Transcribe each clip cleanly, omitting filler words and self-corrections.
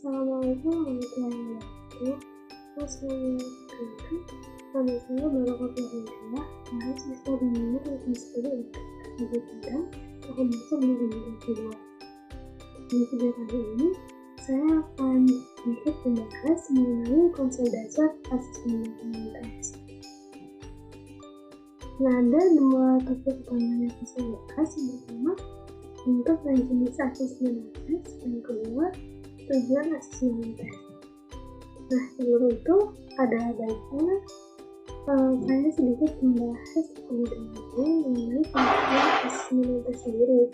Assalamualaikum warahmatullahi wabarakatuh. Wassalamualaikum warahmatullahi wabarakatuh. Mahasiswa bingung Universitas Negeri Padang akan masuk di 2022. Di video kali ini, saya akan sedikit membahas mengenai konsep dasar asesmen komunitas. Nah, ada dua topik utama yang saya bahas. Yang pertama, untuk jenis asesmen tes, yang kedua, tujuan asesmen tes. Nah, sebelum itu ada baiknya saya sedikit membahas mengenai pengertian asesmen tes sendiri.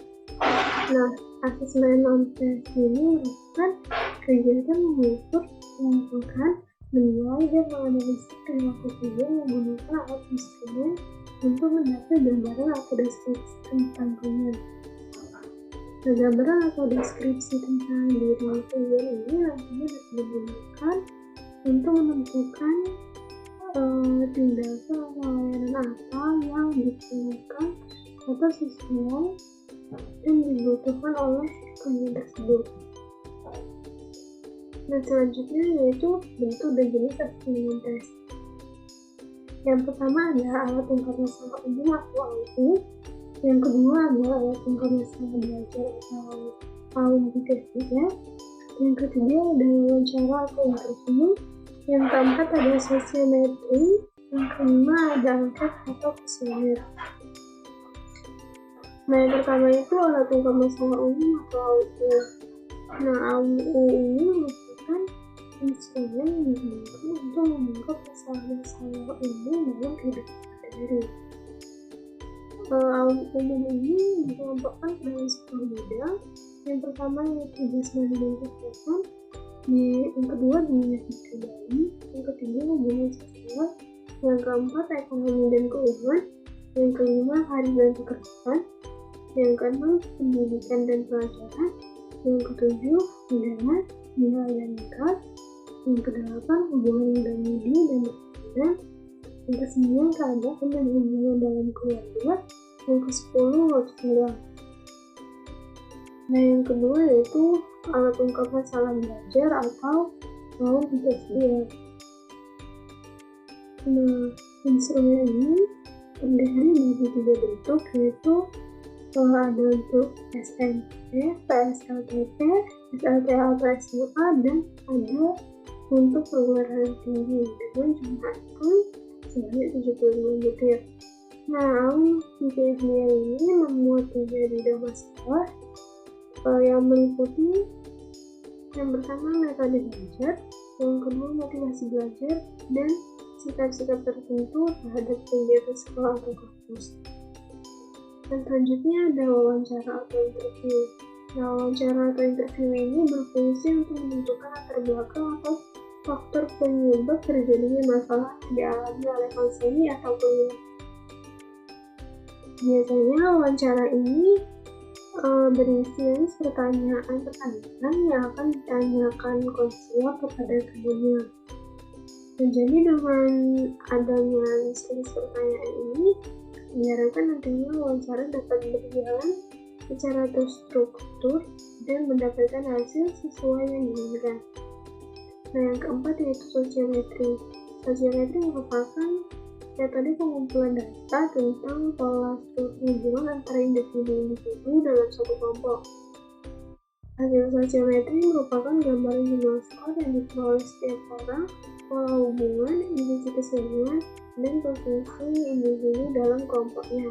Nah, asesmen tes ini merupakan kegiatan mengukur, menentukan, menilai dan menganalisis perilaku tubuh menggunakan alat instrumen untuk mendapat gambaran atau deskripsi tentang tubuh. Nah, gambaran atau deskripsi tentang diri tubuh ini nantinya dapat digunakan untuk menentukan tindakan atau layanan apa yang diperlukan atau sesuai dan dibutuhkan oleh klien tersebut. Dan selanjutnya yaitu bentuk dan jenis asesmen tes. Yang pertama adalah alat ungkap masalah umum atau AUU. Yang kedua adalah alat ungkap masalah belajar atau AUMU. Yang ketiga adalah wawancara atau interview. Yang keempat adalah sosiometri. Yang kelima ada angket atau kuesioner. Nah, yang pertama itu alat ungkap masalah umum atau AUU. Nah, AUU ini merupakan instrumen yang digunakan untuk mengungkap masalah-masalah umum dalam kehidupan sehari-hari. Umum ini dikelompokkan dalam sebuah bidang. Yang pertama yaitu jasmani dan kesehatan, yang kedua dunia pribadi, yang ketiga hubungan sosial, yang keempat ekonomi dan keuangan, yang kelima karir dan pekerjaan, yang keenam pendidikan dan pelajaran, yang ketujuh negara, nilai dan nikah, yang kedelapan hubungan pribadi dan pertemanan, yang kesembilan keadaan dan hubungan dalam keluarga, yang ke-10 lifestyle. Nah, yang kedua yaitu alat ungkap masalah belajar atau AUMU. Nah, instrumen ini terdiri dari 3 bentuk, yaitu ada bentuk SMP, PSLTP, SLTA atau SMA, dan ada untuk perguruan tinggi dengan jumlah akun sebanyak 75 butir. Nah, AUMU ini memuat 3 bidang masalah yang meliputi yang pertama metode belajar, yang kedua motivasi belajar, dan sikap-sikap tertentu terhadap kegiatan sekolah atau kampus. Dan selanjutnya ada wawancara atau interview. Nah, wawancara atau interview ini berfungsi untuk menentukan latar belakang atau faktor penyebab terjadinya masalah yang dialami oleh konseli atau klien. Biasanya wawancara ini berisi pertanyaan-pertanyaan yang akan ditanyakan konselor kepada kliennya. Dan jadi dengan adanya list pertanyaan ini, diharapkan nantinya wawancara dapat berjalan secara terstruktur dan mendapatkan hasil sesuai yang diinginkan. Nah, yang keempat yaitu sosiometri. Sosiometri merupakan metode pengumpulan data tentang pola struktur hubungan antara individu dalam suatu kelompok. Hasil sosiometri merupakan gambaran jumlah skor yang diperoleh setiap orang, pola hubungan, intensitas hubungan, dan posisi individu dalam kelompoknya.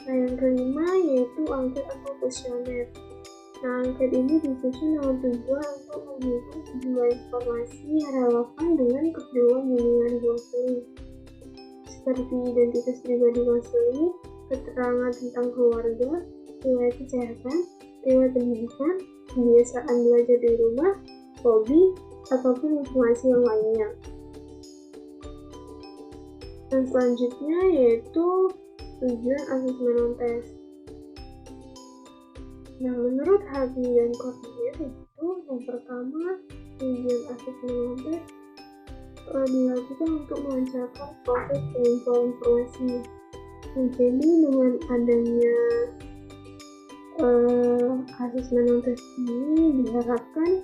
Nah, yang kelima yaitu angket atau kuesioner. Nah, angket ini disusun dengan tujuan untuk menghimpun sejumlah informasi yang relevan dengan keperluan bimbingan konseling, seperti identitas pribadi konseling, keterangan tentang keluarga, riwayat kesehatan, riwayat pendidikan, kebiasaan belajar di rumah, hobi, ataupun informasi yang lainnya. Dan selanjutnya yaitu tujuan asesmen tes. Nah, menurut Hardy dan Cordier itu yang pertama, tujuan asesmen tes dilakukan untuk melancarkan proses pengumpulan informasi. Nah, jadi dengan adanya kasus non-tes ini diharapkan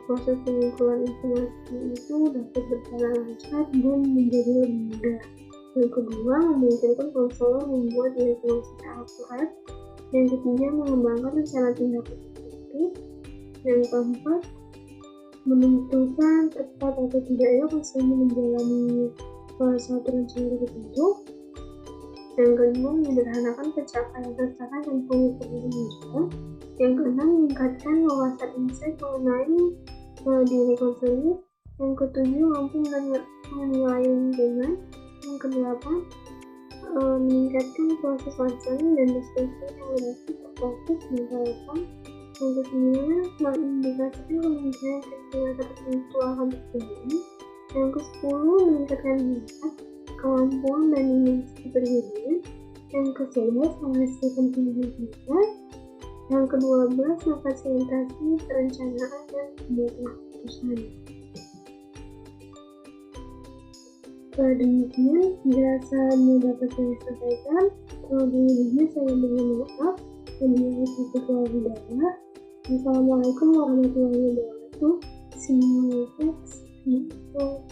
proses pengumpulan informasi itu dapat berjalan lancar dan menjadi lebih mudah. Yang kedua, memungkinkan konselor membuat diagnosis akurat. Yang ketiga, mengembangkan rencana tindak lanjut. Yang keempat, menentukan tepat atau tidaknya pasien menjalani suatu rencana tertentu. Yang kelima, menyederhanakan pencapaian sasaran dan pengukuran juga. Yang keenam, meningkatkan wawasan insight mengenai diri konseling. Yang ketujuh, mampu menilai lingkungan. Yang kedelapan, meningkatkan proses konseling dan diskusi yang lebih terfokus dan relevan. Yang kesembilan, mengindikasikan kemungkinan peristiwa tertentu akan terjadi. Yang kesepuluh, meningkatkan minat, kemampuan dan dimensi kepribadian. Yang ke-11, menghasilkan pilihan pilihan. Yang ke-12, memfasilitasi perencanaan dan pembuatan keputusan. Demikian penjelasan yang dapat saya sampaikan. Terlebih dahulu saya mohon maaf. Wassalamualaikum warahmatullahi wabarakatuh. See you next video.